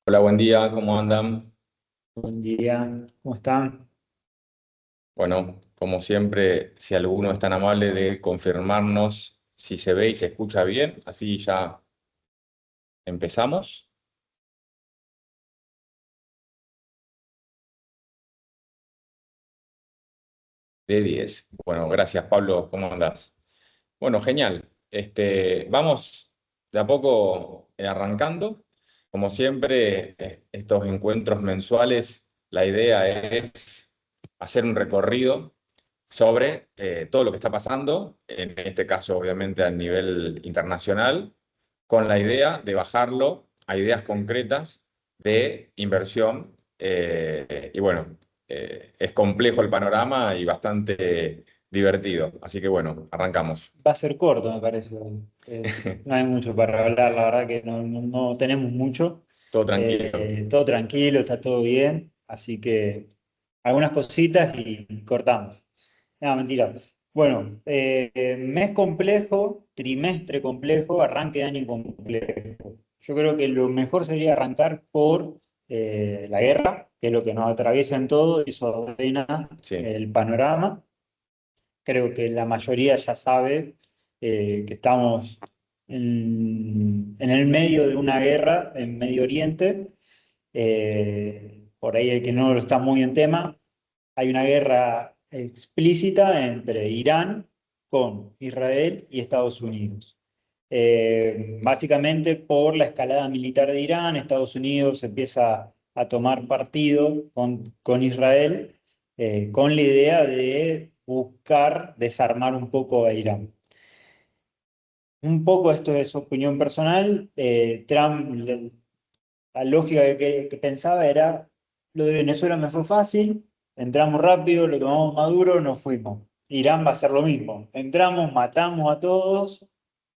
Hola, buen día, ¿cómo andan? Buen día, ¿cómo están? Bueno, como siempre, si alguno es tan amable de confirmarnos si se ve y se escucha bien, así ya empezamos. De 10. Bueno, gracias, Pablo, ¿cómo andás? Bueno, genial. Vamos de a poco arrancando. Como siempre, estos encuentros mensuales, la idea es hacer un recorrido sobre todo lo que está pasando, en este caso obviamente a nivel internacional, con la idea de bajarlo a ideas concretas de inversión. Y bueno, es complejo el panorama y bastante divertido. Así que bueno, arrancamos. Va a ser corto, me parece. No hay mucho para hablar, la verdad que no tenemos mucho. Todo tranquilo. Todo tranquilo, está todo bien, así que algunas cositas y cortamos. No, mentira. Bueno, mes complejo, trimestre complejo, arranque de año complejo. Yo creo que lo mejor sería arrancar por la guerra, que es lo que nos atraviesa en todo y eso ordena Sí. el panorama. Creo que la mayoría ya sabe que estamos en el medio de una guerra en Medio Oriente. Por ahí el que no lo está muy en tema, hay una guerra explícita entre Irán con Israel y Estados Unidos. Básicamente por la escalada militar de Irán, Estados Unidos empieza a tomar partido con Israel con la idea de buscar desarmar un poco a Irán. Un poco esto es opinión personal. Trump, la lógica que pensaba era, lo de Venezuela me fue fácil, entramos rápido, lo tomamos Maduro, nos fuimos. Irán va a hacer lo mismo. Entramos, matamos a todos,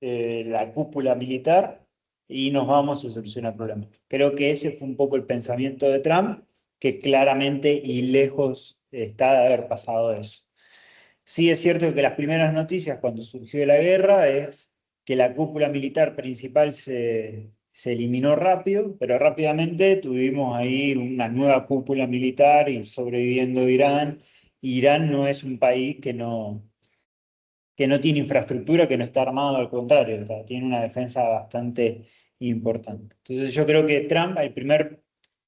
la cúpula militar, y nos vamos a solucionar el problema. Creo que ese fue un poco el pensamiento de Trump, que claramente y lejos está de haber pasado eso. Sí es cierto que las primeras noticias cuando surgió la guerra es que la cúpula militar principal se eliminó rápido, pero rápidamente tuvimos ahí una nueva cúpula militar y sobreviviendo Irán. Irán no es un país que no tiene infraestructura, que no está armado, al contrario, o sea, tiene una defensa bastante importante. Entonces yo creo que Trump,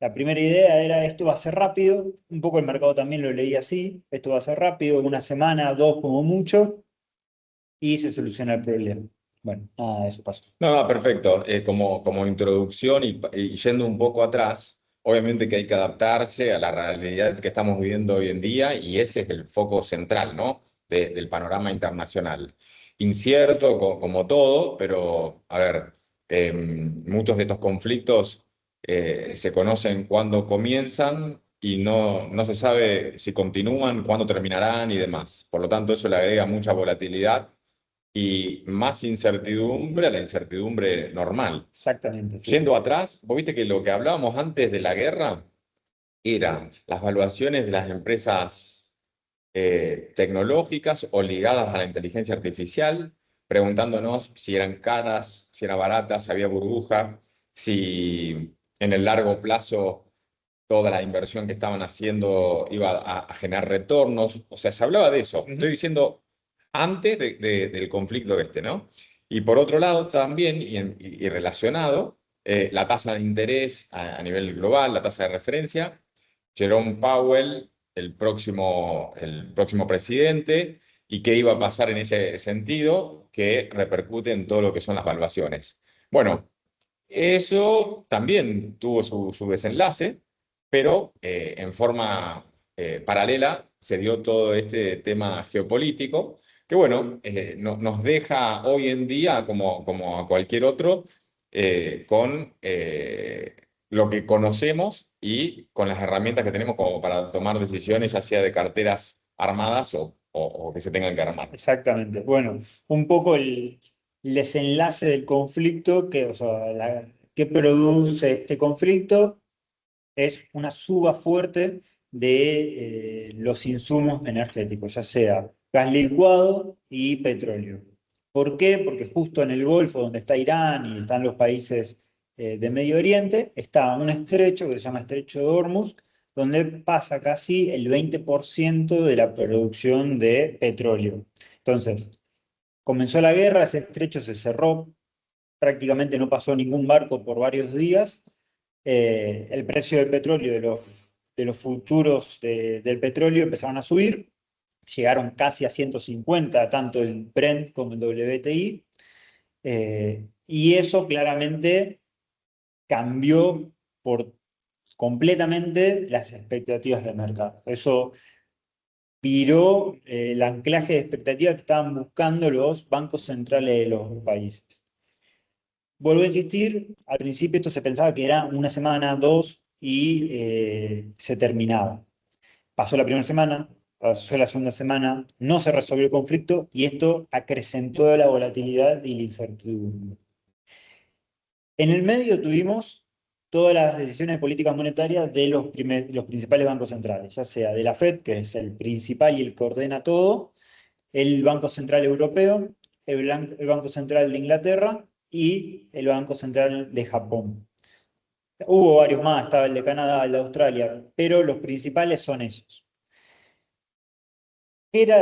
la primera idea era esto va a ser rápido, un poco el mercado también lo leí así, esto va a ser rápido, una semana, dos como mucho, y se soluciona el problema. Bueno, nada de eso pasó. No, no, perfecto. Como introducción y yendo un poco atrás, obviamente que hay que adaptarse a la realidad que estamos viviendo hoy en día y ese es el foco central, ¿no? Del panorama internacional. Incierto como todo, pero a ver, muchos de estos conflictos se conocen cuándo comienzan y no se sabe si continúan, cuándo terminarán y demás. Por lo tanto, eso le agrega mucha volatilidad y más incertidumbre a la incertidumbre normal. Exactamente, sí. Yendo atrás, vos viste que lo que hablábamos antes de la guerra eran las valuaciones de las empresas tecnológicas o ligadas a la inteligencia artificial, preguntándonos si eran caras, si eran baratas, si había burbuja, si en el largo plazo toda la inversión que estaban haciendo iba a generar retornos. O sea, se hablaba de eso. Estoy Ujú. diciendo antes del conflicto este, ¿no? Y por otro lado también, y relacionado, la tasa de interés a nivel global, la tasa de referencia. Jerome Powell, el próximo presidente, y qué iba a pasar en ese sentido, que repercute en todo lo que son las valuaciones. Bueno, eso también tuvo su desenlace, pero en forma paralela se dio todo este tema geopolítico, que bueno, nos deja hoy en día, como a cualquier otro, con lo que conocemos y con las herramientas que tenemos como para tomar decisiones, ya sea de carteras armadas o que se tengan que armar. Exactamente. Bueno, un poco el desenlace del conflicto, o sea, que produce este conflicto es una suba fuerte de los insumos energéticos, ya sea gas licuado y petróleo. ¿Por qué? Porque justo en el Golfo, donde está Irán y están los países de Medio Oriente, está un estrecho que se llama Estrecho de Hormuz, donde pasa casi el 20% de la producción de petróleo. Entonces, comenzó la guerra, ese estrecho se cerró, prácticamente no pasó ningún barco por varios días. El precio del petróleo, de los futuros del petróleo empezaron a subir, llegaron casi a 150, tanto el Brent como el WTI, y eso claramente cambió por completamente las expectativas del mercado. Eso viró el anclaje de expectativas que estaban buscando los bancos centrales de los países. Vuelvo a insistir, al principio esto se pensaba que era una semana, dos, y se terminaba. Pasó la primera semana, pasó la segunda semana, no se resolvió el conflicto y esto acrecentó la volatilidad y la incertidumbre. En el medio tuvimos todas las decisiones de políticas monetarias de los principales bancos centrales, ya sea de la Fed, que es el principal y el que ordena todo, el Banco Central Europeo, el Banco Central de Inglaterra y el Banco Central de Japón. Hubo varios más, estaba el de Canadá, el de Australia, pero los principales son esos.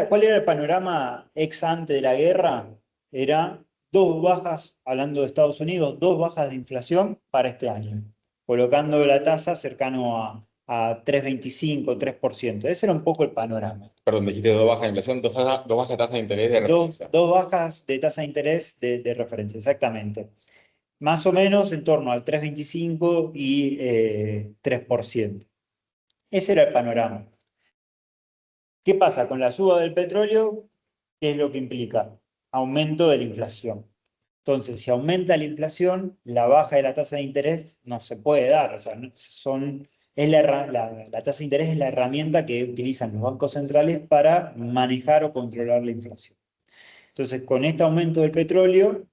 ¿Cuál era el panorama ex ante de la guerra? Era dos bajas, hablando de Estados Unidos, dos bajas de inflación para este año, colocando la tasa cercano a 3,25, 3%. Ese era un poco el panorama. Perdón, dijiste dos bajas de inflación, dos bajas tasas de interés de referencia. Dos bajas de tasa de interés de referencia, exactamente. Más o menos en torno al 3,25 y 3%. Ese era el panorama. ¿Qué pasa con la suba del petróleo? ¿Qué es lo que implica? Aumento de la inflación. Entonces, si aumenta la inflación, la baja de la tasa de interés no se puede dar. O sea, la tasa de interés es la herramienta que utilizan los bancos centrales para manejar o controlar la inflación. Entonces, con este aumento del petróleo,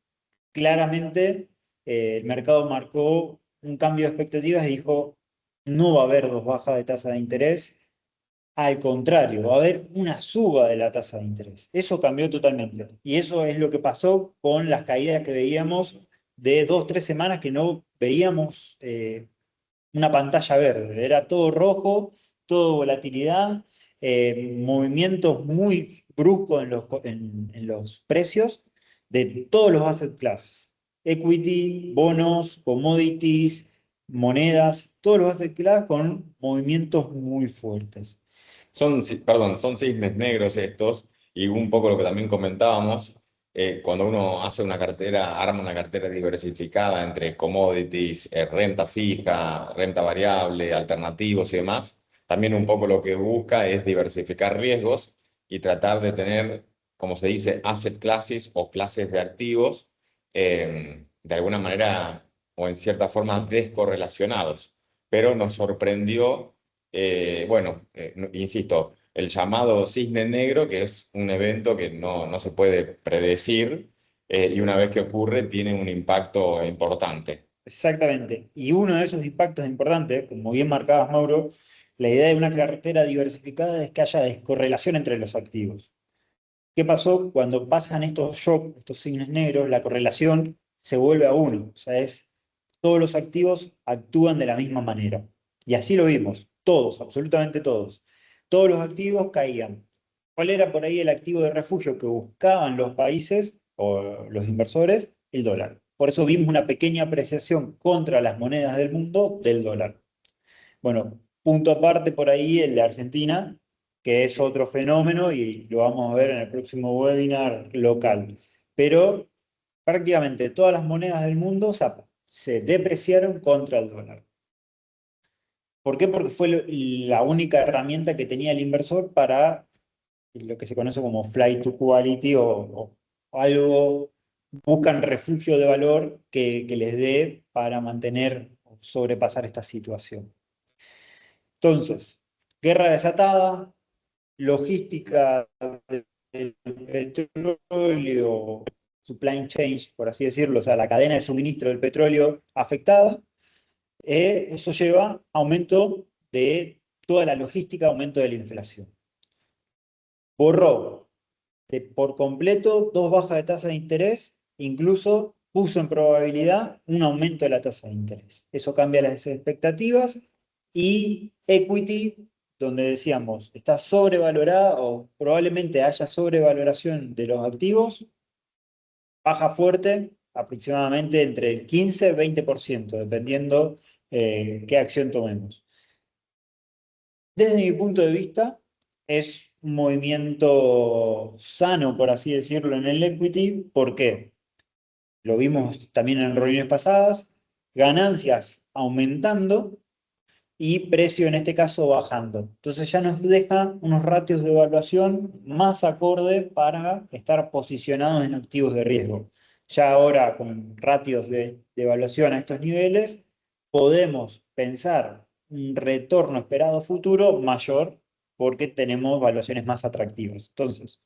claramente el mercado marcó un cambio de expectativas y dijo, no va a haber dos bajas de tasa de interés, al contrario, va a haber una suba de la tasa de interés. Eso cambió totalmente. Y eso es lo que pasó con las caídas que veíamos de 2, 3 semanas que no veíamos una pantalla verde. Era todo rojo, todo volatilidad, movimientos muy bruscos en los precios de todos los asset classes. Equity, bonos, commodities, monedas, todos los asset classes con movimientos muy fuertes. Perdón, son cisnes negros estos, y un poco lo que también comentábamos, cuando uno hace una cartera, arma una cartera diversificada entre commodities, renta fija, renta variable, alternativos y demás, también un poco lo que busca es diversificar riesgos y tratar de tener, como se dice, asset classes o clases de activos, de alguna manera o en cierta forma descorrelacionados. Pero nos sorprendió bueno, insisto, el llamado cisne negro, que es un evento que no se puede predecir, y una vez que ocurre tiene un impacto importante. Exactamente. Y uno de esos impactos importantes, como bien marcabas, Mauro, la idea de una cartera diversificada es que haya descorrelación entre los activos. ¿Qué pasó? Cuando pasan estos shocks, estos signos negros, la correlación se vuelve a uno. O sea, todos los activos actúan de la misma manera. Y así lo vimos, todos, absolutamente todos. Todos los activos caían. ¿Cuál era por ahí el activo de refugio que buscaban los países o los inversores? El dólar. Por eso vimos una pequeña apreciación contra las monedas del mundo del dólar. Bueno, punto aparte por ahí el de Argentina, que es otro fenómeno y lo vamos a ver en el próximo webinar local. Pero prácticamente todas las monedas del mundo se depreciaron contra el dólar. ¿Por qué? Porque fue la única herramienta que tenía el inversor para lo que se conoce como flight to quality o algo, buscan refugio de valor que les dé para mantener o sobrepasar esta situación. Entonces, guerra desatada, logística del petróleo, supply chain, por así decirlo, o sea, la cadena de suministro del petróleo afectada, eso lleva a aumento de toda la logística, aumento de la inflación. Borró por completo dos bajas de tasa de interés, incluso puso en probabilidad un aumento de la tasa de interés. Eso cambia las expectativas y equity, donde decíamos, está sobrevalorada o probablemente haya sobrevaloración de los activos, baja fuerte, aproximadamente entre el 15 y 20%, dependiendo qué acción tomemos. Desde mi punto de vista, es un movimiento sano, por así decirlo, en el equity. ¿Por qué? Lo vimos también en reuniones pasadas, ganancias aumentando y precio en este caso bajando. Entonces ya nos deja unos ratios de evaluación más acorde para estar posicionados en activos de riesgo. Ya ahora con ratios de evaluación a estos niveles, podemos pensar un retorno esperado futuro mayor porque tenemos valuaciones más atractivas. Entonces,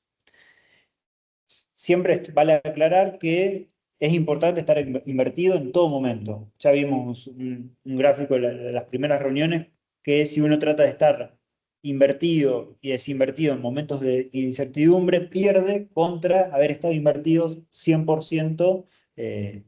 siempre vale aclarar que es importante estar invertido en todo momento. Ya vimos un gráfico de las primeras reuniones que si uno trata de estar invertido y desinvertido en momentos de incertidumbre, pierde contra haber estado invertidos 100% eh,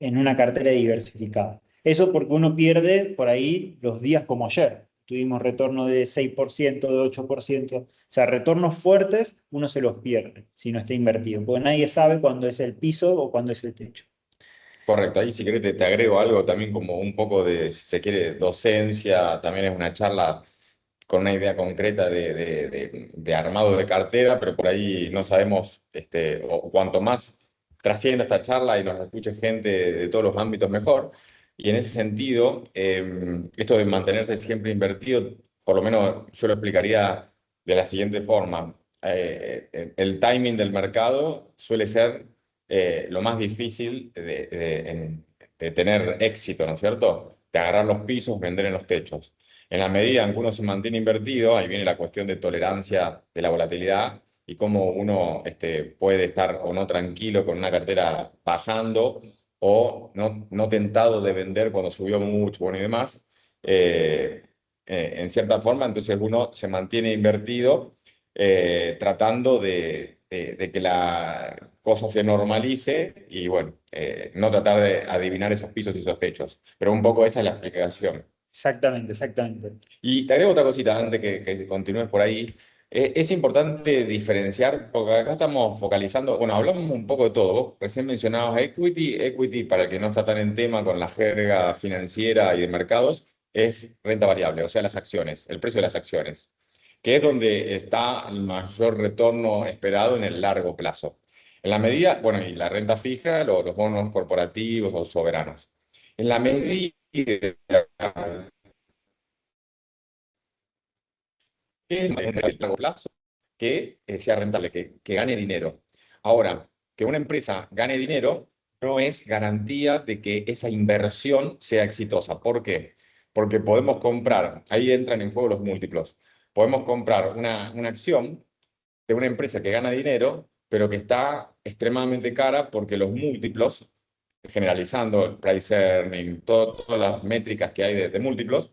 en una cartera diversificada. Eso porque uno pierde por ahí los días como ayer. Tuvimos retorno de 6%, de 8%. O sea, retornos fuertes uno se los pierde si no está invertido, porque nadie sabe cuándo es el piso o cuándo es el techo. Correcto, ahí si querés te agrego algo también como un poco de, si se quiere, docencia, también es una charla con una idea concreta de armado de cartera, pero por ahí no sabemos, o cuanto más trascienda esta charla y nos escuche gente de todos los ámbitos, mejor. Y en ese sentido, esto de mantenerse siempre invertido, por lo menos yo lo explicaría de la siguiente forma. El timing del mercado suele ser lo más difícil de tener éxito, ¿no es cierto? De agarrar los pisos, vender en los techos. En la medida en que uno se mantiene invertido, ahí viene la cuestión de tolerancia de la volatilidad y cómo uno puede estar o no tranquilo con una cartera bajando o no tentado de vender cuando subió mucho, bueno, y demás. Eh, en cierta forma, entonces uno se mantiene invertido tratando de que la cosa se normalice y, bueno, no tratar de adivinar esos pisos y esos techos. Pero un poco esa es la explicación. Exactamente, exactamente. Y te agrego otra cosita antes que continúes por ahí. Es importante diferenciar, porque acá estamos focalizando, bueno, hablamos un poco de todo. Vos recién mencionabas equity. Equity, para el que no está tan en tema con la jerga financiera y de mercados, es renta variable, o sea, las acciones, el precio de las acciones, que es donde está el mayor retorno esperado en el largo plazo. En la medida, bueno, y la renta fija, los bonos corporativos o soberanos. En la medida que en el largo plazo, que sea rentable, que gane dinero. Ahora, que una empresa gane dinero no es garantía de que esa inversión sea exitosa. ¿Por qué? Porque podemos comprar, ahí entran en juego los múltiplos, podemos comprar una acción de una empresa que gana dinero, pero que está extremadamente cara porque los múltiplos, generalizando el price earning, todas las métricas que hay de múltiplos,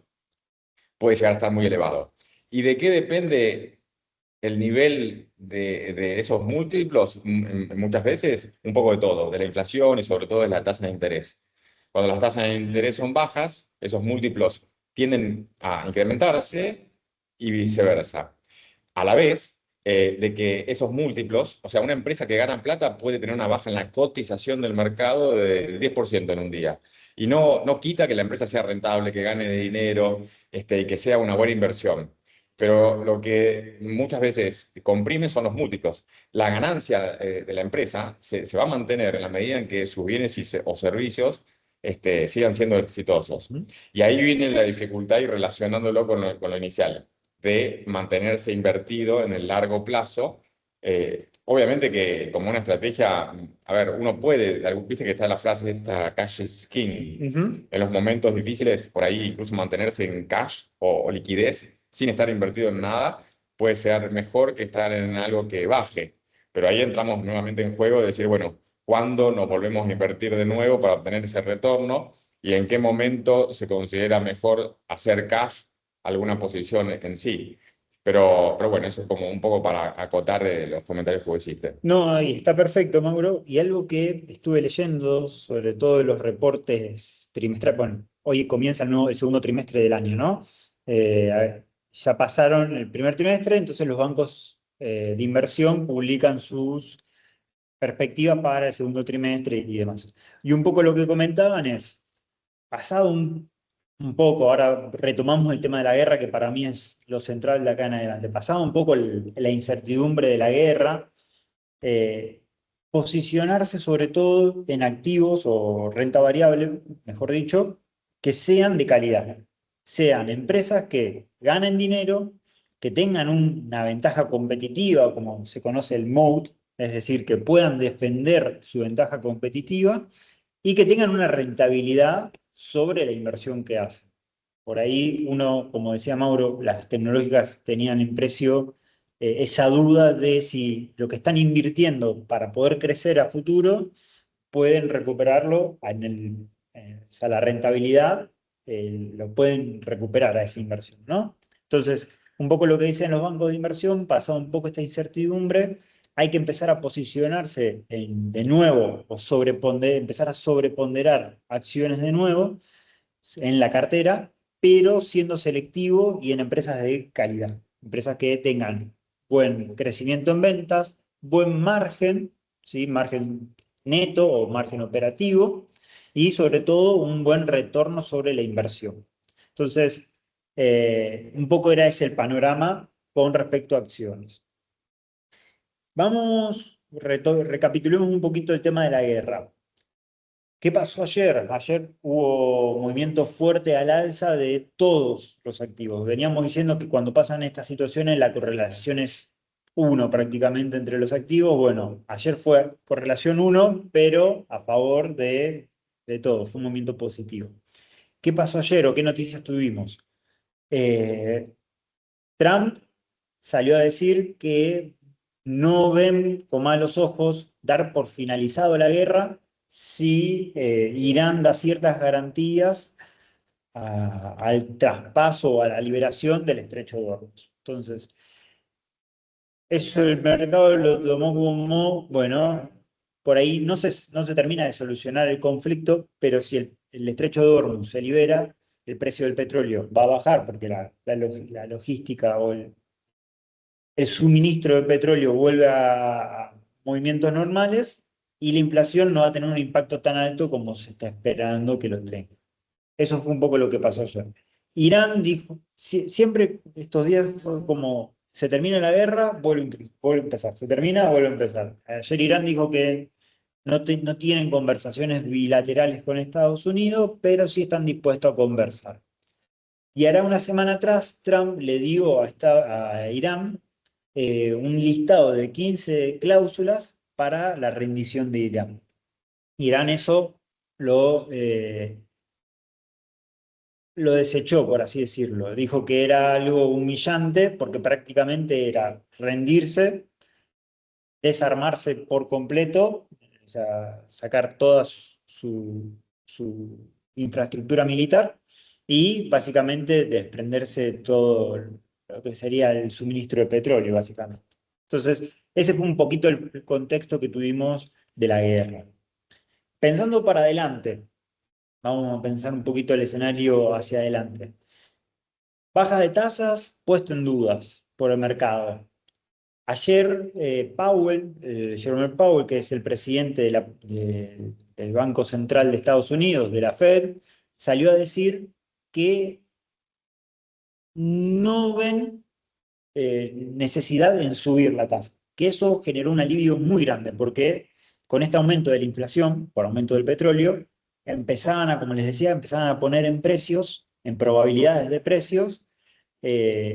puede llegar a estar muy elevado. ¿Y de qué depende el nivel de esos múltiplos? Muchas veces un poco de todo, de la inflación y sobre todo de la tasa de interés. Cuando las tasas de interés son bajas, esos múltiplos tienden a incrementarse y viceversa. A la vez de que esos múltiplos, o sea, una empresa que gana plata puede tener una baja en la cotización del mercado del 10% en un día. Y no quita que la empresa sea rentable, que gane dinero, y que sea una buena inversión. Pero lo que muchas veces comprime son los múltiplos. La ganancia de la empresa se va a mantener en la medida en que sus bienes o servicios sigan siendo exitosos. Y ahí viene la dificultad y relacionándolo con lo inicial de mantenerse invertido en el largo plazo. Obviamente que como una estrategia, a ver, uno puede, viste que está la frase esta cash is king, Ujú. en los momentos difíciles, por ahí incluso mantenerse en cash o liquidez sin estar invertido en nada, puede ser mejor que estar en algo que baje. Pero ahí entramos nuevamente en juego de decir, bueno, ¿cuándo nos volvemos a invertir de nuevo para obtener ese retorno? ¿Y en qué momento se considera mejor hacer cash alguna posición en sí? Pero bueno, eso es como un poco para acotar los comentarios que vos hiciste. No, y está perfecto, Mauro. Y algo que estuve leyendo, sobre todo en los reportes trimestrales, bueno, hoy comienza el segundo trimestre del año, ¿no? A ver, ya pasaron el primer trimestre, entonces los bancos de inversión publican sus perspectivas para el segundo trimestre y demás. Y un poco lo que comentaban es, pasado un poco, ahora retomamos el tema de la guerra, que para mí es lo central de acá en adelante, pasado un poco la incertidumbre de la guerra, eh, posicionarse sobre todo en activos o renta variable, mejor dicho, que sean de calidad, sean empresas que ganen dinero, que tengan una ventaja competitiva, como se conoce el moat, es decir, que puedan defender su ventaja competitiva y que tengan una rentabilidad sobre la inversión que hacen. Por ahí uno, como decía Mauro, las tecnológicas tenían en precio esa duda de si lo que están invirtiendo para poder crecer a futuro pueden recuperarlo o sea, la rentabilidad, lo pueden recuperar a esa inversión, ¿no? Entonces, un poco lo que dicen los bancos de inversión, pasado un poco esta incertidumbre, hay que empezar a posicionarse de nuevo o empezar a sobreponderar acciones de nuevo en la cartera, pero siendo selectivo y en empresas de calidad. Empresas que tengan buen crecimiento en ventas, buen margen, ¿sí? Margen neto o margen operativo, y sobre todo un buen retorno sobre la inversión. Entonces, un poco era ese el panorama con respecto a acciones. Vamos, recapitulemos un poquito el tema de la guerra. ¿Qué pasó ayer? Ayer hubo movimiento fuerte al alza de todos los activos. Veníamos diciendo que cuando pasan estas situaciones la correlación es uno prácticamente entre los activos. Bueno, ayer fue correlación uno, pero a favor de todos. Fue un movimiento positivo. ¿Qué pasó ayer o qué noticias tuvimos? Eh, Trump salió a decir que no ven con malos ojos dar por finalizado la guerra si Irán da ciertas garantías al traspaso o a la liberación del estrecho de Hormuz. Entonces, eso el mercado lo tomó como, bueno, por ahí no se termina de solucionar el conflicto, pero si el estrecho de Hormuz se libera, el precio del petróleo va a bajar porque la logística o el suministro de petróleo vuelve a movimientos normales y la inflación no va a tener un impacto tan alto como se está esperando que lo tenga. Eso fue un poco lo que pasó ayer. Irán dijo, siempre estos días fue como, se termina la guerra, vuelve a empezar, se termina, vuelve a empezar. Ayer Irán dijo que no tienen conversaciones bilaterales con Estados Unidos, pero sí están dispuestos a conversar. Y hará una semana atrás, Trump le dio a Irán un listado de 15 cláusulas para la rendición de Irán. Irán eso lo desechó, por así decirlo. Dijo que era algo humillante porque prácticamente era rendirse, desarmarse por completo, o sea, sacar toda su infraestructura militar y básicamente desprenderse de todo lo que sería el suministro de petróleo, básicamente. Entonces, ese fue un poquito el contexto que tuvimos de la guerra. Pensando para adelante, vamos a pensar un poquito el escenario hacia adelante. Baja de tasas puesto en dudas por el mercado. Ayer Jerome Powell, que es el presidente del Banco Central de Estados Unidos, de la Fed, salió a decir que no ven necesidad en subir la tasa, que eso generó un alivio muy grande, porque con este aumento de la inflación, por aumento del petróleo, como les decía, empezaban a poner en precios, en probabilidades de precios,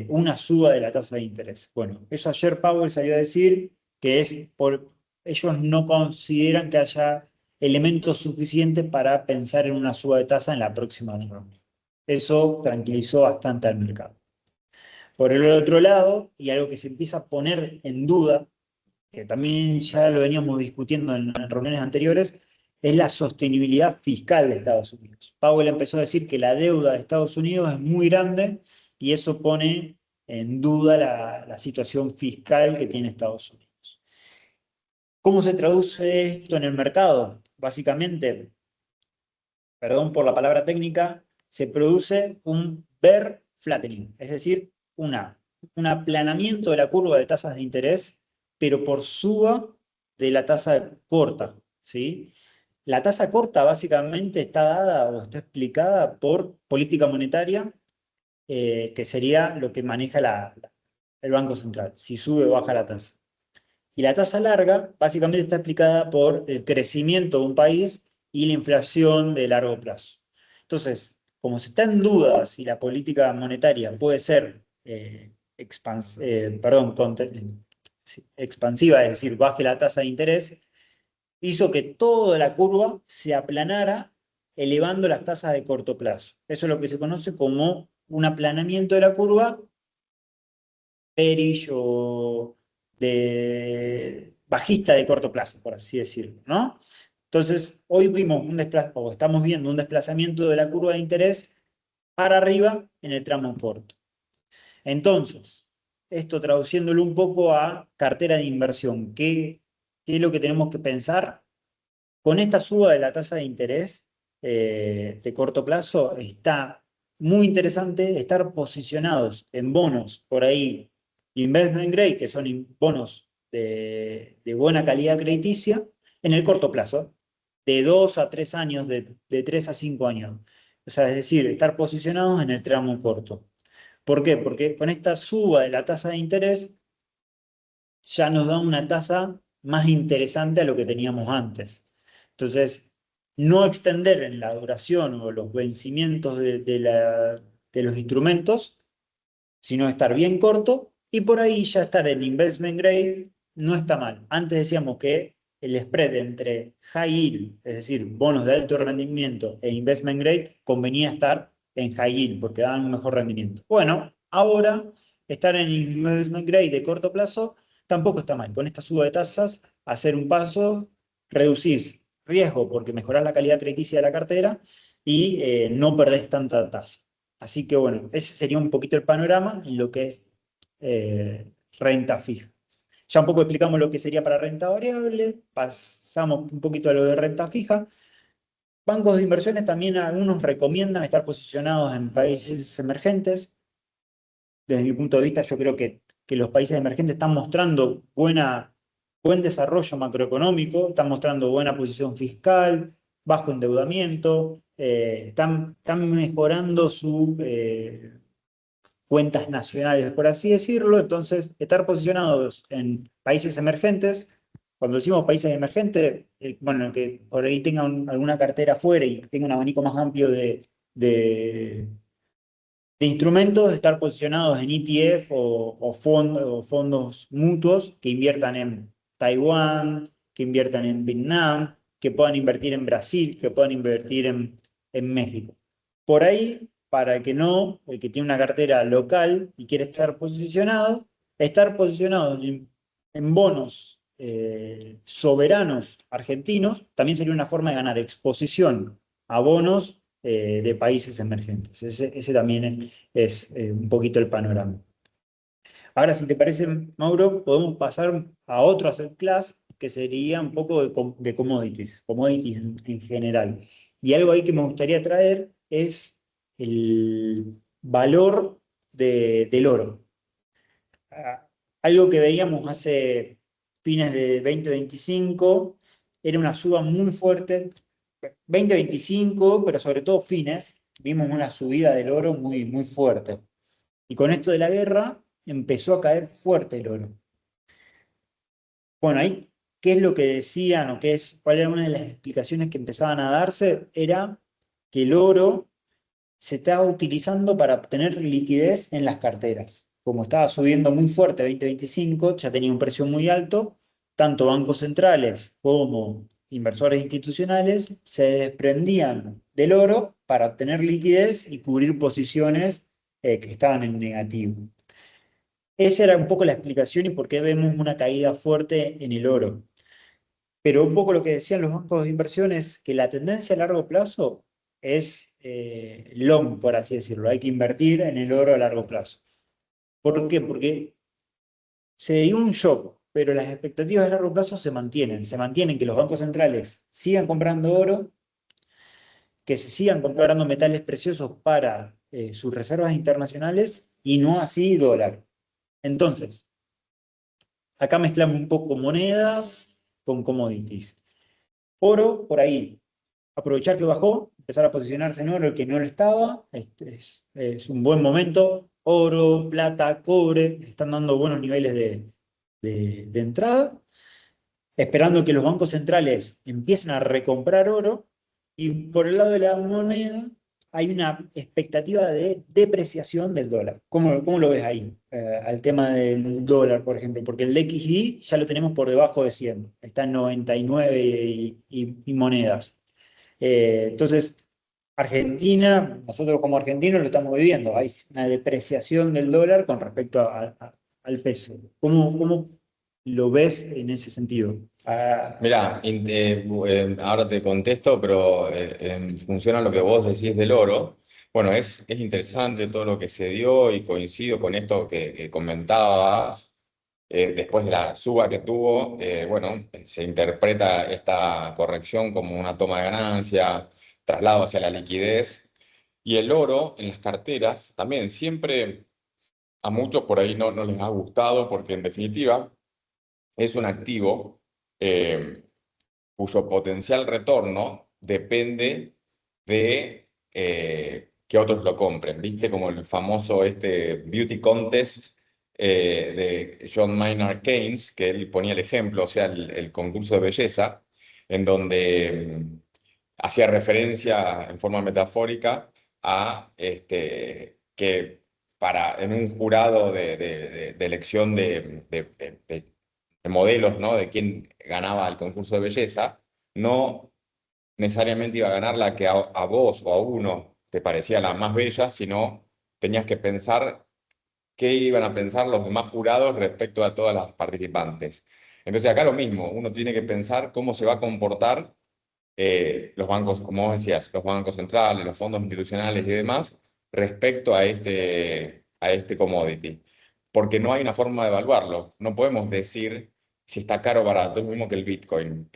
una suba de la tasa de interés. Bueno, eso ayer Powell salió a decir que ellos no consideran que haya elementos suficientes para pensar en una suba de tasa en la próxima reunión. Eso tranquilizó bastante al mercado. Por el otro lado, y algo que se empieza a poner en duda, que también ya lo veníamos discutiendo en reuniones anteriores, es la sostenibilidad fiscal de Estados Unidos. Powell empezó a decir que la deuda de Estados Unidos es muy grande y eso pone en duda la situación fiscal que tiene Estados Unidos. ¿Cómo se traduce esto en el mercado? Básicamente, perdón por la palabra técnica, se produce un bear flattening, es decir, un aplanamiento de la curva de tasas de interés, pero por suba de la tasa corta, ¿sí? La tasa corta básicamente está dada o está explicada por política monetaria, que sería lo que maneja el Banco Central, si sube o baja la tasa. Y la tasa larga básicamente está explicada por el crecimiento de un país y la inflación de largo plazo. Entonces, como se está en duda si la política monetaria puede ser expansiva, es decir, baje la tasa de interés, hizo que toda la curva se aplanara, elevando las tasas de corto plazo. Eso es lo que se conoce como un aplanamiento de la curva, bearish o de bajista de corto plazo, por así decirlo, ¿no? Entonces, hoy vimos o estamos viendo un desplazamiento de la curva de interés para arriba en el tramo corto. Entonces, esto traduciéndolo un poco a cartera de inversión, ¿qué es lo que tenemos que pensar? Con esta suba de la tasa de interés de corto plazo, está muy interesante estar posicionados en bonos por ahí, investment grade, que son bonos de buena calidad crediticia, en el corto plazo, de 2 a 3 años, de 3 a 5 años. O sea, es decir, estar posicionados en el tramo corto. ¿Por qué? Porque con esta suba de la tasa de interés ya nos da una tasa más interesante a lo que teníamos antes. Entonces, no extender en la duración o los vencimientos de los instrumentos, sino estar bien corto y por ahí ya estar en investment grade no está mal. Antes decíamos que el spread entre high yield, es decir, bonos de alto rendimiento, e investment grade, convenía estar en high yield porque daban un mejor rendimiento. Bueno, ahora estar en investment grade de corto plazo tampoco está mal. Con esta suba de tasas, hacer un paso, reducís riesgo porque mejorás la calidad crediticia de la cartera y no perdés tanta tasa. Así que bueno, ese sería un poquito el panorama en lo que es renta fija. Ya un poco explicamos lo que sería para renta variable, pasamos un poquito a lo de renta fija. Bancos de inversiones también algunos recomiendan estar posicionados en países emergentes. Desde mi punto de vista, yo creo que los países emergentes están mostrando buen desarrollo macroeconómico, están mostrando buena posición fiscal, bajo endeudamiento, están mejorando sus cuentas nacionales, por así decirlo. Entonces, estar posicionados en países emergentes, cuando decimos países emergentes, bueno, que por ahí tenga alguna cartera afuera y tenga un abanico más amplio de instrumentos, estar posicionados en ETF o fondos mutuos que inviertan en Taiwán, que inviertan en Vietnam, que puedan invertir en Brasil, que puedan invertir en México. Por ahí, para el que no, el que tiene una cartera local y quiere estar posicionado en bonos soberanos argentinos, también sería una forma de ganar exposición a bonos de países emergentes. Ese también es un poquito el panorama. Ahora, si te parece, Mauro, podemos pasar a otro asset class que sería un poco de commodities en general. Y algo ahí que me gustaría traer es el valor del oro. Ah, algo que veíamos hace fines de 2025 era una suba muy fuerte. 2025, pero sobre todo fines, vimos una subida del oro muy, muy fuerte. Y con esto de la guerra empezó a caer fuerte el oro. Bueno, ahí, ¿qué es lo que decían o cuál era una de las explicaciones que empezaban a darse? Era que el oro se estaba utilizando para obtener liquidez en las carteras. Como estaba subiendo muy fuerte 2025, ya tenía un precio muy alto, tanto bancos centrales como inversores institucionales se desprendían del oro para obtener liquidez y cubrir posiciones que estaban en negativo. Esa era un poco la explicación y por qué vemos una caída fuerte en el oro. Pero un poco lo que decían los bancos de inversión es que la tendencia a largo plazo es long, por así decirlo. Hay que invertir en el oro a largo plazo. ¿Por qué? Porque se dio un shock, pero las expectativas a largo plazo se mantienen que los bancos centrales sigan comprando oro, que se sigan comprando metales preciosos para sus reservas internacionales y no así dólar. Entonces, acá mezclamos un poco monedas con commodities. Oro, por ahí, aprovechar que bajó, empezar a posicionarse en oro, el que no lo estaba, es un buen momento. Oro, plata, cobre, están dando buenos niveles de entrada, esperando que los bancos centrales empiecen a recomprar oro. Y por el lado de la moneda hay una expectativa de depreciación del dólar. ¿Cómo lo ves ahí? Al tema del dólar, por ejemplo, porque el DXY ya lo tenemos por debajo de 100, está en 99 y monedas. Entonces, Argentina, nosotros como argentinos lo estamos viviendo, hay una depreciación del dólar con respecto al peso. ¿Cómo lo ves en ese sentido? Ah, Mirá, ahora te contesto, pero en función a lo que vos decís del oro, bueno, es interesante todo lo que se dio y coincido con esto que comentabas. Después de la suba que tuvo, bueno, se interpreta esta corrección como una toma de ganancia, traslado hacia la liquidez. Y el oro en las carteras también siempre a muchos por ahí no les ha gustado porque en definitiva es un activo cuyo potencial retorno depende de que otros lo compren. ¿Viste? Como el famoso este Beauty Contest de John Maynard Keynes, que él ponía el ejemplo, o sea, el concurso de belleza, en donde hacía referencia en forma metafórica a que en un jurado de elección de modelos, ¿no? De quién ganaba el concurso de belleza, no necesariamente iba a ganar la que a vos o a uno te parecía la más bella, sino tenías que pensar qué iban a pensar los demás jurados respecto a todas las participantes. Entonces acá lo mismo, uno tiene que pensar cómo se va a comportar los bancos, como vos decías, los bancos centrales, los fondos institucionales y demás, respecto a este commodity. Porque no hay una forma de evaluarlo. No podemos decir si está caro o barato, es lo mismo que el Bitcoin.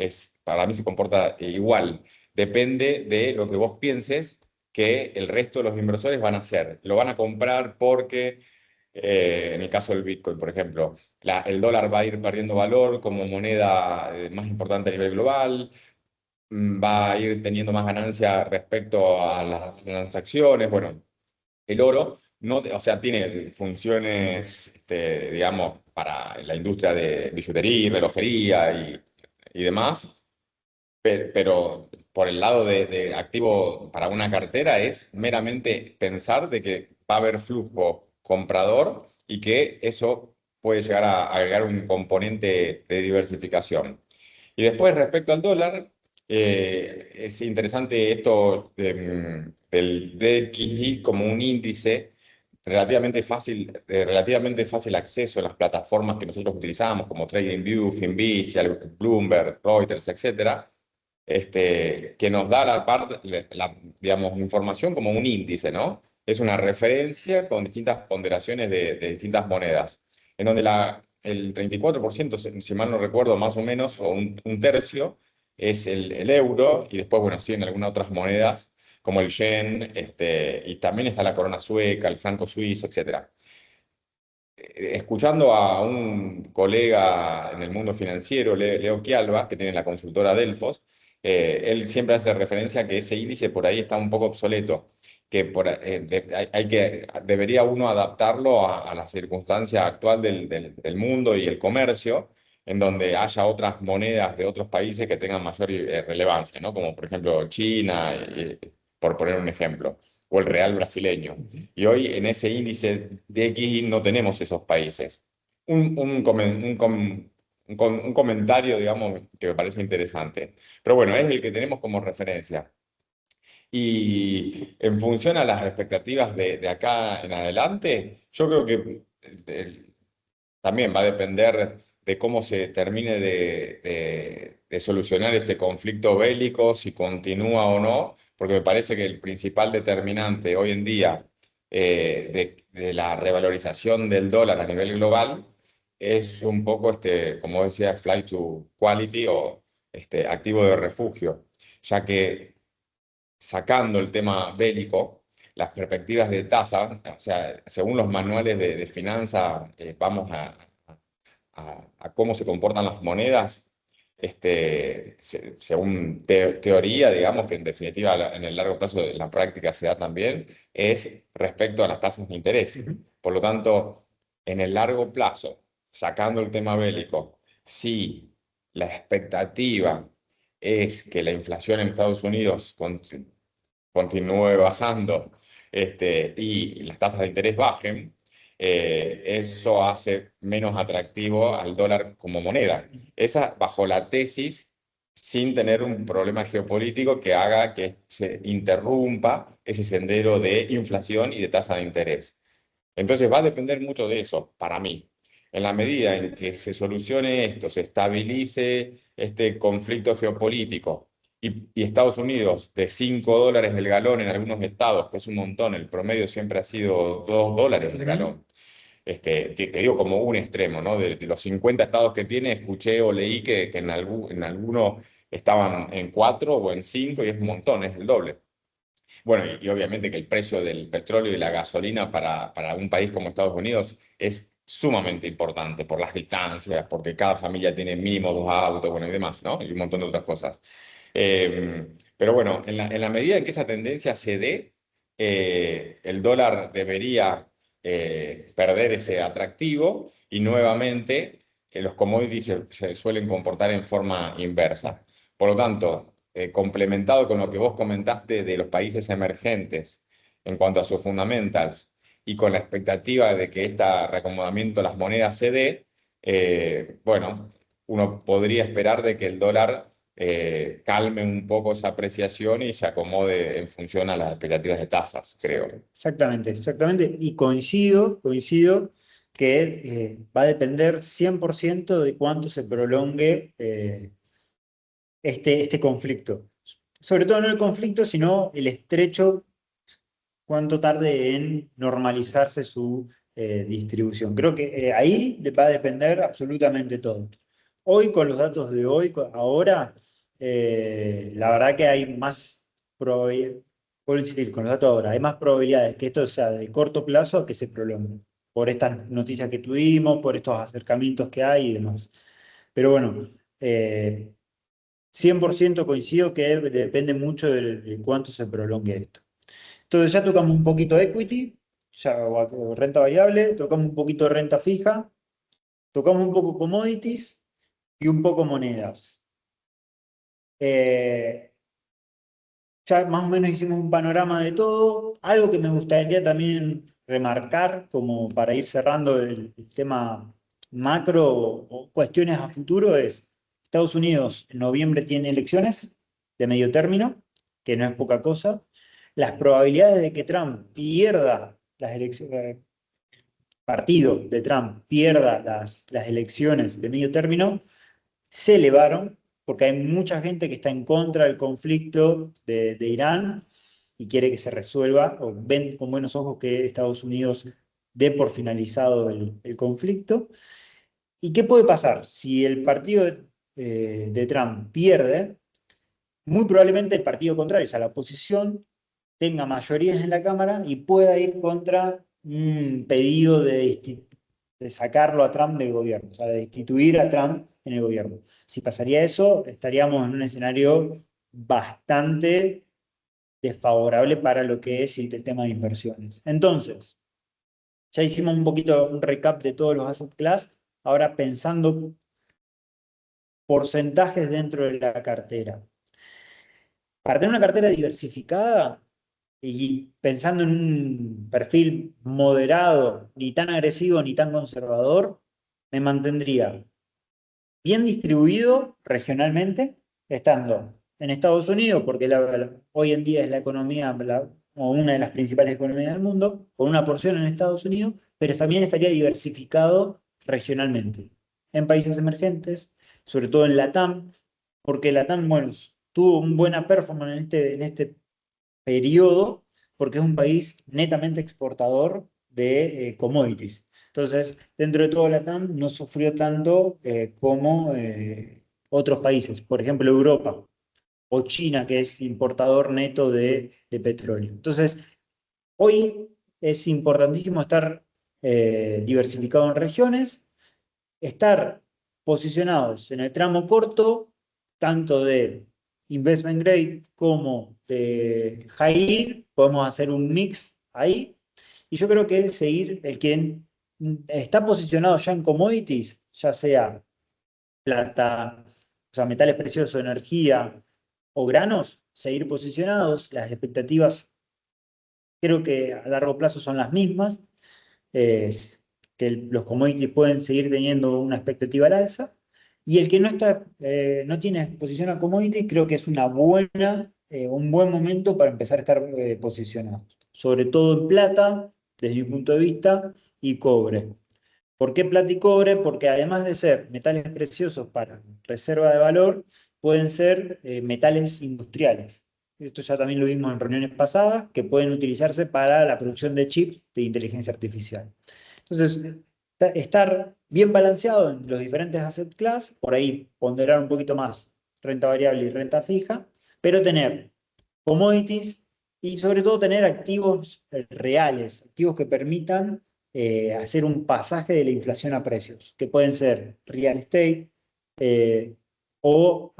Para mí se comporta igual. Depende de lo que vos pienses que el resto de los inversores van a hacer. Lo van a comprar porque, en el caso del Bitcoin, por ejemplo, el dólar va a ir perdiendo valor como moneda más importante a nivel global, va a ir teniendo más ganancia respecto a las transacciones. Bueno, el oro no, o sea, tiene funciones, digamos, para la industria de billutería, relojería y demás, pero por el lado de activo para una cartera es meramente pensar de que va a haber flujo comprador y que eso puede llegar a agregar un componente de diversificación. Y después, respecto al dólar, es interesante esto del DXY como un índice de relativamente fácil acceso en las plataformas que nosotros utilizamos, como TradingView, Finvision, Bloomberg, Reuters, etcétera, que nos da digamos, información como un índice, ¿no? Es una referencia con distintas ponderaciones de distintas monedas, en donde el 34%, si mal no recuerdo, más o menos, o un tercio, es el euro, y después, bueno, siguen algunas otras monedas, como el yen, y también está la corona sueca, el franco suizo, etcétera. Escuchando a un colega en el mundo financiero, Leo Chialva, que tiene la consultora Delfos, él siempre hace referencia a que ese índice por ahí está un poco obsoleto, que debería uno adaptarlo a la circunstancia actual del mundo y el comercio, en donde haya otras monedas de otros países que tengan mayor relevancia, ¿no? Como por ejemplo China, por poner un ejemplo, o el real brasileño. Y hoy en ese índice de X no tenemos esos países. Un comentario, digamos, que me parece interesante. Pero bueno, es el que tenemos como referencia. Y en función a las expectativas de acá en adelante, yo creo que también va a depender de cómo se termine de solucionar este conflicto bélico, si continúa o no, porque me parece que el principal determinante hoy en día de la revalorización del dólar a nivel global es un poco, como decía, flight to quality o activo de refugio, ya que sacando el tema bélico, las perspectivas de tasa, o sea, según los manuales de finanzas, vamos a cómo se comportan las monedas, según teoría, digamos, que en definitiva en el largo plazo de la práctica se da también, es respecto a las tasas de interés. Ujú. Por lo tanto, en el largo plazo, sacando el tema bélico, si la expectativa es que la inflación en Estados Unidos continúe bajando y las tasas de interés bajen, eso hace menos atractivo al dólar como moneda. Esa bajo la tesis sin tener un problema geopolítico que haga que se interrumpa ese sendero de inflación y de tasa de interés. Entonces va a depender mucho de eso, para mí. En la medida en que se solucione esto, se estabilice este conflicto geopolítico y Estados Unidos de $5 el galón en algunos estados, que es un montón, el promedio siempre ha sido $2 el Ujú. galón. Te digo como un extremo, ¿no? De los 50 estados que tiene, escuché o leí que en algunos estaban en 4 o en 5 y es un montón, es el doble. Bueno, y obviamente que el precio del petróleo y la gasolina para un país como Estados Unidos es sumamente importante por las distancias, porque cada familia tiene mínimo 2 autos, bueno, y demás, ¿no? Y un montón de otras cosas. Pero bueno, en la medida en que esa tendencia se dé, el dólar debería perder ese atractivo y nuevamente los commodities se suelen comportar en forma inversa. Por lo tanto, complementado con lo que vos comentaste de los países emergentes en cuanto a sus fundamentals y con la expectativa de que este reacomodamiento de las monedas se dé, bueno, uno podría esperar de que el dólar calme un poco esa apreciación y se acomode en función a las expectativas de tasas, creo. Exactamente, exactamente. Y coincido que va a depender 100% de cuánto se prolongue este conflicto. Sobre todo no el conflicto, sino el estrecho, cuánto tarde en normalizarse su distribución. Creo que ahí le va a depender absolutamente todo. Hoy, con los datos de hoy, ahora, la verdad que hay más probabilidades, puedo insistir, con los datos de ahora, hay más probabilidades que esto sea de corto plazo a que se prolongue, por estas noticias que tuvimos, por estos acercamientos que hay y demás. Pero bueno, 100% coincido que depende mucho de cuánto se prolongue esto. Entonces ya tocamos un poquito equity, ya, o renta variable, tocamos un poquito de renta fija, tocamos un poco commodities y un poco monedas. Eh, ya más o menos hicimos un panorama de todo. Algo que me gustaría también remarcar, como para ir cerrando el tema macro o cuestiones a futuro, es Estados Unidos en noviembre tiene elecciones de medio término, que no es poca cosa. Las probabilidades de que Trump pierda las elecciones, partido de Trump pierda las elecciones de medio término, se elevaron porque hay mucha gente que está en contra del conflicto de Irán y quiere que se resuelva, o ven con buenos ojos que Estados Unidos dé por finalizado el conflicto. ¿Y qué puede pasar? Si el partido de Trump pierde, muy probablemente el partido contrario, o sea, la oposición, tenga mayorías en la Cámara y pueda ir contra un pedido de sacarlo a Trump del gobierno, o sea, de destituir a Trump en el gobierno. Si pasaría eso, estaríamos en un escenario bastante desfavorable para lo que es el tema de inversiones. Entonces, ya hicimos un poquito un recap de todos los asset class, ahora pensando porcentajes dentro de la cartera. Para tener una cartera diversificada y pensando en un perfil moderado, ni tan agresivo ni tan conservador, me mantendría bien distribuido regionalmente, estando en Estados Unidos, porque hoy en día es la economía o una de las principales economías del mundo, con una porción en Estados Unidos, pero también estaría diversificado regionalmente, en países emergentes, sobre todo en Latam, porque Latam, bueno, tuvo una buena performance en este periodo, porque es un país netamente exportador de commodities. Entonces, dentro de todo Latam no sufrió tanto como otros países, por ejemplo Europa o China, que es importador neto de petróleo. Entonces, hoy es importantísimo estar diversificado en regiones, estar posicionados en el tramo corto, tanto de investment grade como de high yield, podemos hacer un mix ahí. Y yo creo que seguir el que está posicionado ya en commodities, ya sea plata, o sea, metales preciosos, energía o granos, seguir posicionados. Las expectativas creo que a largo plazo son las mismas, es que los commodities pueden seguir teniendo una expectativa al alza, y el que no está, no tiene exposición a commodities, creo que es un buen momento para empezar a estar posicionado, sobre todo en plata, desde mi punto de vista, y cobre. ¿Por qué plata y cobre? Porque además de ser metales preciosos para reserva de valor, pueden ser metales industriales. Esto ya también lo vimos en reuniones pasadas, que pueden utilizarse para la producción de chips de inteligencia artificial. Entonces, estar bien balanceado en los diferentes asset class, por ahí ponderar un poquito más renta variable y renta fija, pero tener commodities y sobre todo tener activos reales, activos que permitan hacer un pasaje de la inflación a precios, que pueden ser real estate eh, o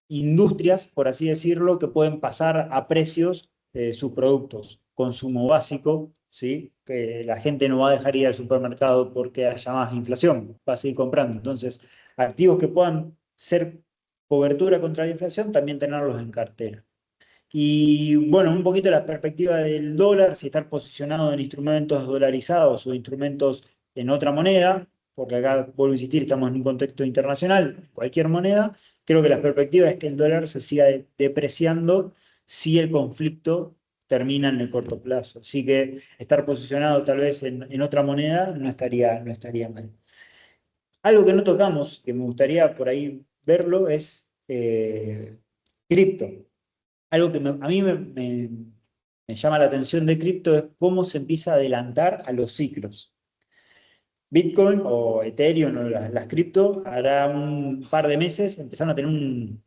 industrias, por así decirlo, que pueden pasar a precios sus productos, consumo básico, ¿sí? Que la gente no va a dejar ir al supermercado porque haya más inflación, va a seguir comprando. Entonces, activos que puedan ser cobertura contra la inflación, también tenerlos en cartera. Y bueno, un poquito la perspectiva del dólar, si estar posicionado en instrumentos dolarizados o instrumentos en otra moneda, porque acá, vuelvo a insistir, estamos en un contexto internacional, cualquier moneda, creo que la perspectiva es que el dólar se siga depreciando si el conflicto termina en el corto plazo. Así que estar posicionado tal vez en otra moneda no estaría mal. Algo que no tocamos, que me gustaría por ahí verlo, es cripto. Algo que a mí me llama la atención de cripto es cómo se empieza a adelantar a los ciclos. Bitcoin o Ethereum o las cripto, hará un par de meses empezaron a tener un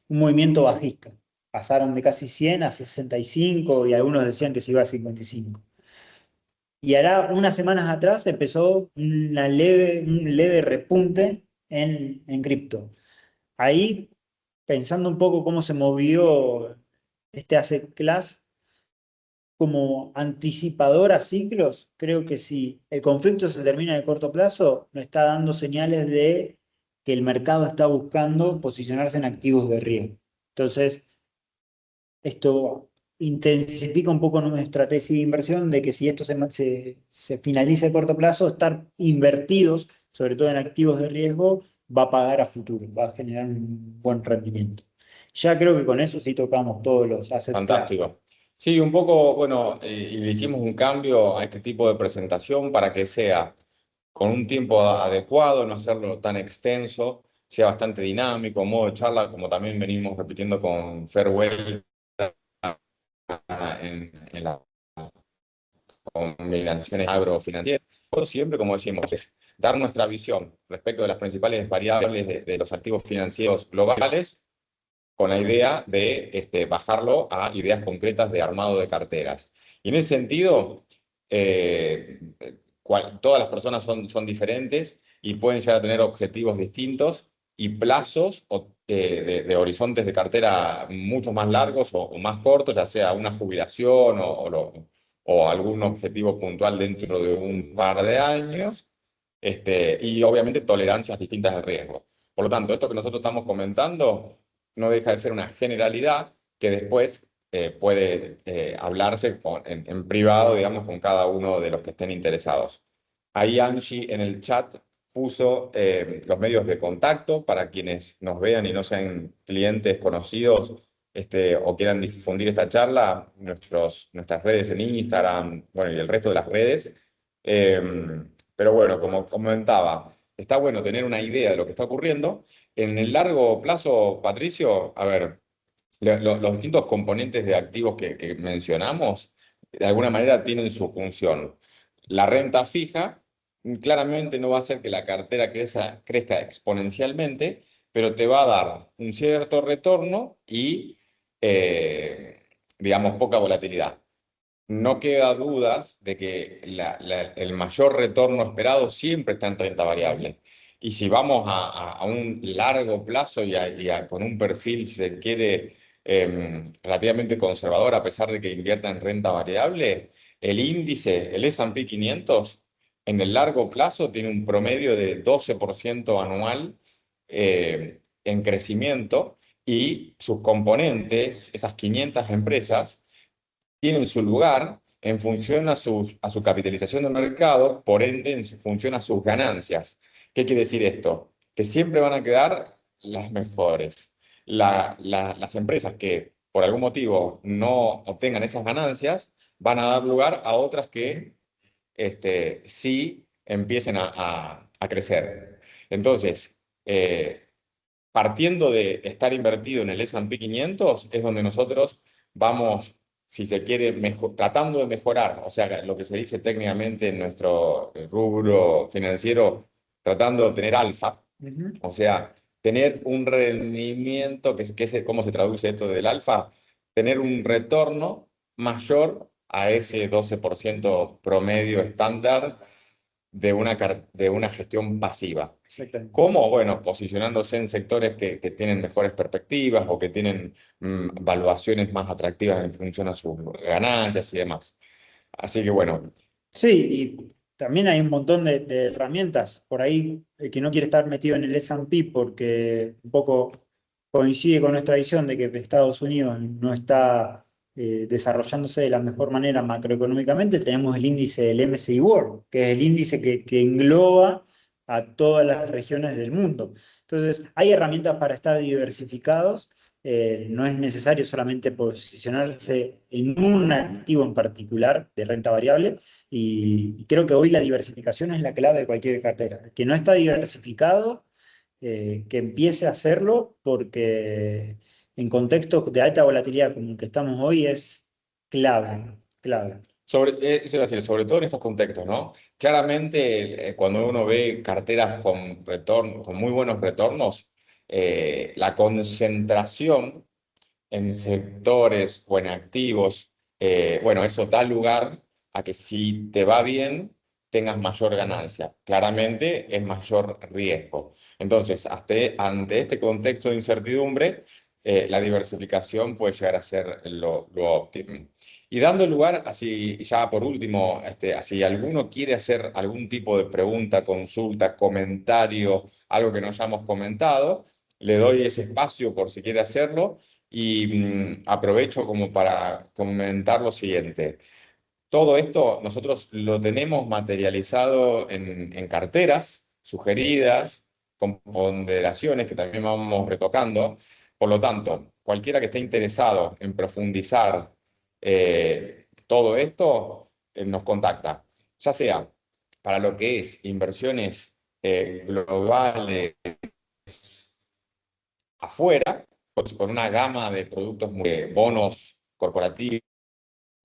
movimiento bajista. Pasaron de casi 100 a 65 y algunos decían que se iba a 55. Y hará unas semanas atrás empezó un leve repunte en cripto. Ahí, pensando un poco cómo se movió este asset class, como anticipador a ciclos, creo que si el conflicto se termina en el corto plazo, nos está dando señales de que el mercado está buscando posicionarse en activos de riesgo. Entonces, esto intensifica un poco nuestra estrategia de inversión de que si esto se finaliza a corto plazo, estar invertidos, sobre todo en activos de riesgo, va a pagar a futuro, va a generar un buen rendimiento. Ya creo que con eso sí tocamos todos los asset class. Fantástico. Sí, un poco, bueno, y le hicimos un cambio a este tipo de presentación para que sea con un tiempo adecuado, no hacerlo tan extenso, sea bastante dinámico, modo de charla, como también venimos repitiendo con Farewell en las combinaciones agrofinancieras. Pero siempre, como decimos, es dar nuestra visión respecto de las principales variables de los activos financieros globales con la idea de bajarlo a ideas concretas de armado de carteras. Y en ese sentido, eh, todas las personas son diferentes y pueden llegar a tener objetivos distintos y plazos de horizontes de cartera mucho más largos o más cortos, ya sea una jubilación o algún objetivo puntual dentro de un par de años, y obviamente tolerancias distintas de riesgo. Por lo tanto, esto que nosotros estamos comentando no deja de ser una generalidad que después puede hablarse en privado, digamos, con cada uno de los que estén interesados. Ahí Angie en el chat puso los medios de contacto para quienes nos vean y no sean clientes conocidos o quieran difundir esta charla, nuestras redes en Instagram, bueno, y el resto de las redes. Pero bueno, como comentaba, está bueno tener una idea de lo que está ocurriendo. En el largo plazo, Patricio, a ver, los distintos componentes de activos que mencionamos, de alguna manera tienen su función. La renta fija claramente no va a hacer que la cartera crezca exponencialmente, pero te va a dar un cierto retorno y, digamos, poca volatilidad. No queda dudas de que el mayor retorno esperado siempre está en renta variable. Y si vamos a un largo plazo con un perfil, si se quiere, relativamente conservador, a pesar de que invierta en renta variable, el índice, el S&P 500, en el largo plazo tiene un promedio de 12% anual en crecimiento y sus componentes, esas 500 empresas, tienen su lugar en función a su capitalización de mercado, por ende, en función a sus ganancias. ¿Qué quiere decir esto? Que siempre van a quedar las mejores. Las empresas que por algún motivo no obtengan esas ganancias van a dar lugar a otras que sí empiecen a crecer. Entonces, partiendo de estar invertido en el S&P 500, es donde nosotros vamos, si se quiere, tratando de mejorar, o sea, lo que se dice técnicamente en nuestro rubro financiero, tratando de obtener alfa, Ujú. o sea, tener un rendimiento, ¿cómo se traduce esto del alfa? Tener un retorno mayor a ese 12% promedio estándar de una gestión pasiva. Exactamente. ¿Cómo? Bueno, posicionándose en sectores que tienen mejores perspectivas o que tienen valuaciones más atractivas en función a sus ganancias y demás. Así que bueno, Sí, y también hay un montón de herramientas. Por ahí, el que no quiere estar metido en el S&P porque un poco coincide con nuestra visión de que Estados Unidos no está desarrollándose de la mejor manera macroeconómicamente, tenemos el índice del MSCI World, que es el índice que engloba a todas las regiones del mundo. Entonces, hay herramientas para estar diversificados. No es necesario solamente posicionarse en un activo en particular de renta variable, y creo que hoy la diversificación es la clave de cualquier cartera. El que no está diversificado, que empiece a hacerlo, porque en contextos de alta volatilidad como el que estamos hoy es clave, clave. eso iba a decir, sobre todo en estos contextos, ¿no? Claramente, cuando uno ve carteras con retorno, con muy buenos retornos, la concentración en sectores o en activos, bueno, eso da lugar a que si te va bien, tengas mayor ganancia. Claramente es mayor riesgo. Entonces, ante este contexto de incertidumbre, la diversificación puede llegar a ser lo óptimo. Y dando lugar, así ya por último, si alguno quiere hacer algún tipo de pregunta, consulta, comentario, algo que no hayamos comentado, le doy ese espacio por si quiere hacerlo. Y aprovecho como para comentar lo siguiente. Todo esto nosotros lo tenemos materializado en carteras sugeridas, con ponderaciones que también vamos retocando. Por lo tanto, cualquiera que esté interesado en profundizar todo esto, nos contacta, ya sea para lo que es inversiones globales afuera, con una gama de productos, bonos corporativos,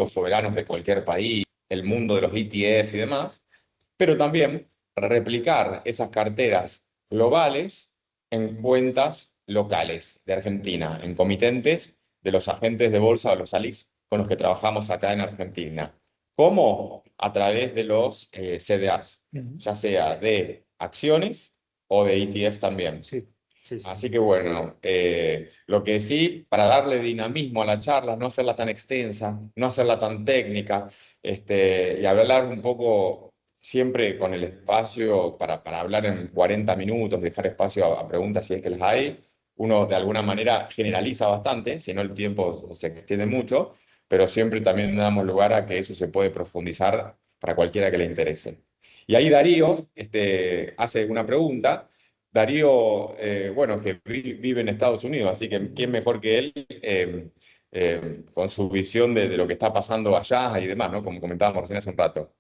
soberanos de cualquier país, el mundo de los ETF y demás, pero también replicar esas carteras globales en cuentas locales de Argentina, en comitentes de los agentes de bolsa o los ALICs con los que trabajamos acá en Argentina. ¿Cómo? A través de los CDRs, Ujú. ya sea de acciones o de ETF también. Sí, sí, sí, Así sí. que bueno, lo que sí, para darle dinamismo a la charla, no hacerla tan extensa, no hacerla tan técnica, y hablar un poco siempre con el espacio para hablar en 40 minutos, dejar espacio a preguntas si es que las hay. Uno de alguna manera generaliza bastante, si no el tiempo se extiende mucho, pero siempre también damos lugar a que eso se puede profundizar para cualquiera que le interese. Y ahí Darío hace una pregunta. Darío, bueno, que vive en Estados Unidos, así que quién mejor que él con su visión de lo que está pasando allá y demás, ¿no? Como comentábamos recién hace un rato.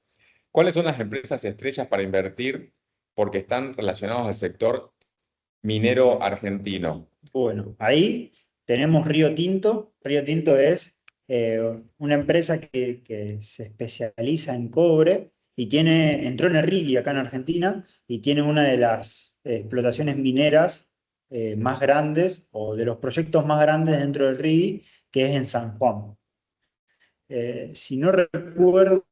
¿Cuáles son las empresas estrellas para invertir porque están relacionados al sector minero argentino? Bueno, ahí. tenemos Río Tinto. Río Tinto es una empresa que se especializa en cobre y entró en el RIGI acá en Argentina y tiene una de las explotaciones mineras más grandes o de los proyectos más grandes dentro del RIGI, que es en San Juan. Si no recuerdo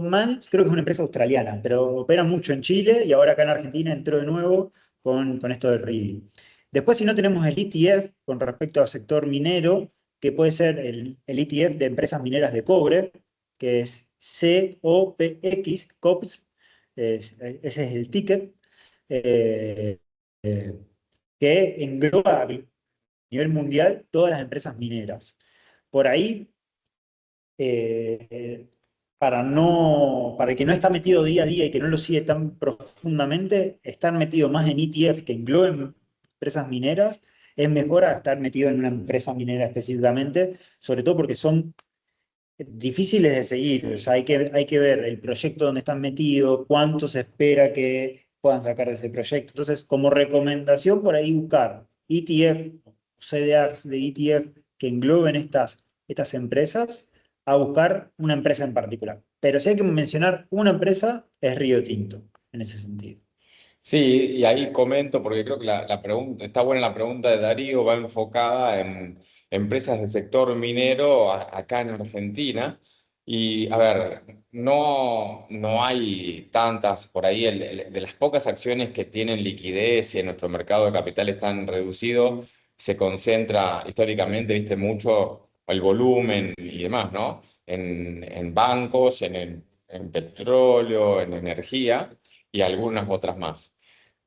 mal, creo que es una empresa australiana, pero opera mucho en Chile y ahora acá en Argentina entró de nuevo con esto del RIGI. Después, si no, tenemos el ETF con respecto al sector minero, que puede ser el ETF de empresas mineras de cobre, que es COPX, COPS, ese es el ticket, eh, eh, que engloba a nivel mundial todas las empresas mineras. Por ahí, eh, para el que no está metido día a día y que no lo sigue tan profundamente, estar metido más en ETF que engloben empresas mineras es mejor a estar metido en una empresa minera específicamente, sobre todo porque son difíciles de seguir. O sea, hay que ver el proyecto donde están metidos, cuánto se espera que puedan sacar de ese proyecto. Entonces, como recomendación, por ahí buscar ETF, CDRs de ETF que engloben estas empresas, a buscar una empresa en particular. Pero si hay que mencionar una empresa, es Río Tinto, en ese sentido. Sí, y ahí comento, porque creo que la pregunta, está buena la pregunta de Darío, va enfocada en empresas del sector minero acá en Argentina. Y a ver, no hay tantas por ahí, de las pocas acciones que tienen liquidez y en nuestro mercado de capitales tan reducido, se concentra históricamente, viste, mucho el volumen y demás, ¿no? En bancos, en petróleo, en energía y algunas otras más.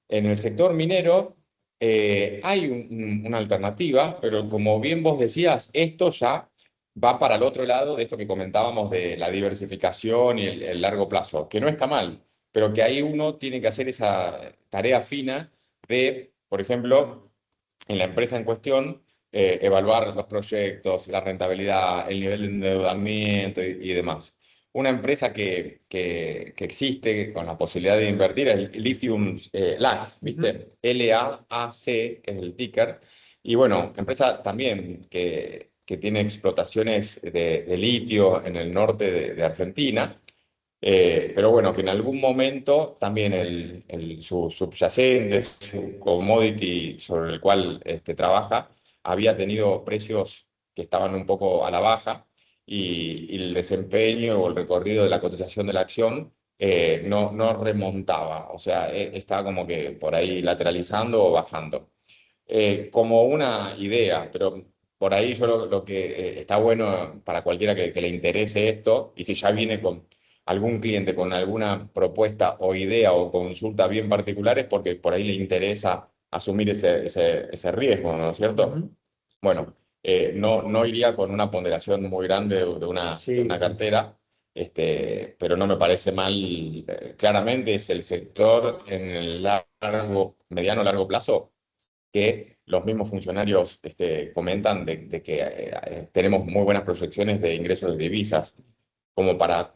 En el sector minero hay una alternativa, pero como bien vos decías, esto ya va para el otro lado de esto que comentábamos de la diversificación y el largo plazo, que no está mal, pero que ahí uno tiene que hacer esa tarea fina de, por ejemplo, en la empresa en cuestión, evaluar los proyectos, la rentabilidad, el nivel de endeudamiento y demás. Una empresa que existe con la posibilidad de invertir es Lithium LAC, Ujú. ¿viste? LAAC es el ticker. Y bueno, empresa también que tiene explotaciones de litio en el norte de Argentina. Pero bueno, que en algún momento también su subyacente, su commodity sobre el cual trabaja, había tenido precios que estaban un poco a la baja y el desempeño o el recorrido de la cotización de la acción no remontaba, o sea, estaba como que por ahí lateralizando o bajando. Como una idea, pero por ahí yo lo que está bueno para cualquiera que le interese esto, y si ya viene con algún cliente con alguna propuesta o idea o consulta bien particular, es porque por ahí le interesa asumir ese riesgo, ¿no es cierto? Ujú. Sí, Bueno, no iría con una ponderación muy grande de sí, una sí. cartera, pero no me parece mal. Claramente es el sector en el mediano largo plazo que los mismos funcionarios comentan de que tenemos muy buenas proyecciones de ingresos de divisas como para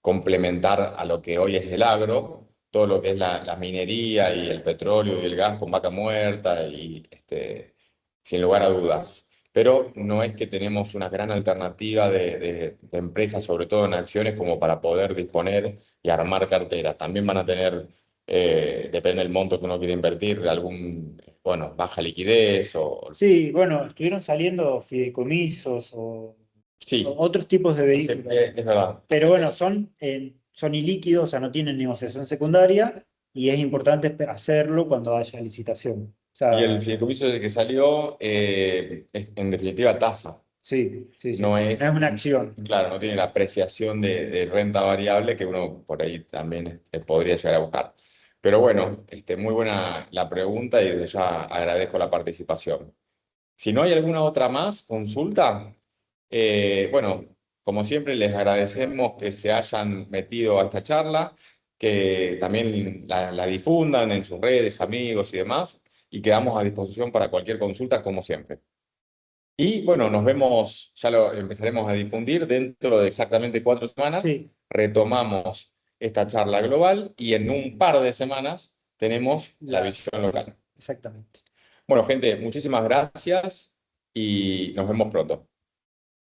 complementar a lo que hoy es el agro, todo lo que es la minería y el petróleo y el gas con vaca muerta y sin lugar a dudas. Pero no es que tenemos una gran alternativa de empresas, sobre todo en acciones, como para poder disponer y armar carteras. También van a tener, depende del monto que uno quiere invertir, bueno, baja liquidez o... Sí, bueno, estuvieron saliendo fideicomisos o Sí, otros tipos de vehículos, es verdad. pero bueno, son ilíquidos, o sea, no tienen negociación secundaria y es importante hacerlo cuando haya licitación. O Y el sea, fideicomiso de que salió es en definitiva tasa. sí, sí, No sí, no es es, una acción. claro, no tiene la apreciación de renta variable que uno por ahí también podría llegar a buscar. Pero bueno, muy buena la pregunta y desde ya agradezco la participación. Si no hay alguna otra más, consulta. Bueno, como siempre, les agradecemos que se hayan metido a esta charla, que también la difundan en sus redes, amigos y demás, y quedamos a disposición para cualquier consulta, como siempre. Y bueno, nos vemos, ya lo empezaremos a difundir dentro de exactamente 4 semanas. Sí, Retomamos esta charla global y en un par de semanas tenemos la la, visión local. exactamente. Bueno, gente, muchísimas gracias y nos vemos pronto.